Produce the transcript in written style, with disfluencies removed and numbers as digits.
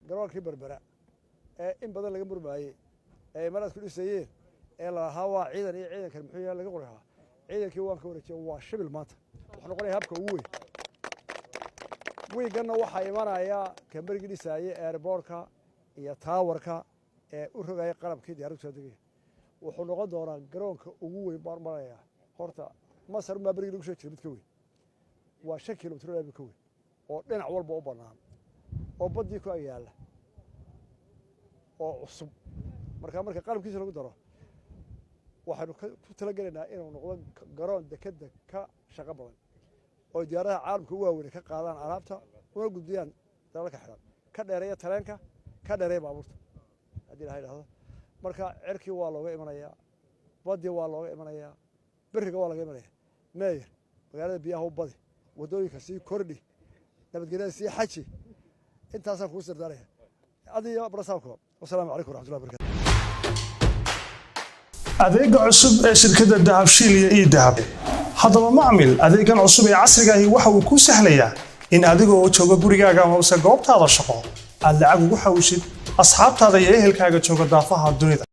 garoolkii berbera in badan laga murmaayey imaaraadku dhisayeen lahaa waa ciidan iyo ciidankan muxuu yahay laga qorayaa ciidankii waan ka wareejiyay waa shibil maanta wuxuu noqonayaa habka ugu weyn wiiganna waxaa imanaya kambarigii dhisayey airbortka iyo taawarka u rogaya qalabkii diyaaraddu soo degaya wuxuu noqon doonaa garoonka ugu weyn baan maraya horta masar ma barigi lagu soo jiray mid ka weyn waa 5 kilomitir oo ka weyn oo dhinac walba u banaan oo badii ku ayaala oo cusub marka qalabkiisa lagu daro waxaanu ku talagalaynaa inuu noqdo garoon dekada ka shaqo badan oo diyaaradaha caalamka u waaweyn ka qaadaan alaabta una gudbiyaan dalalka xiran ka dheereeya tareenka ka dheereeya baabuurta haddii la yiraahdo marka cirkii waa looga imanayaa badii waa looga imanayaa biriga waa laga imanayaa meeyir magaalada biyaha u badi wadooyinka sii kordhi nabadgelyada sii xaji intaasaan kuu sirdaanaya adiyo barasaabko wassalaamu calaykum waraxmatullahi wabarakatu adeega cusub ee shirkadda dahabshiil iyo idahab haddaba macmil adeegan cusub ee casriga ahi waxa uu kuu sahlayaa in adigoo jooga gurigaaga amase goobtaada shaqo aad lacag ugu xawishid asxaabtaada iyo ehelkaaga jooga daafaha dunida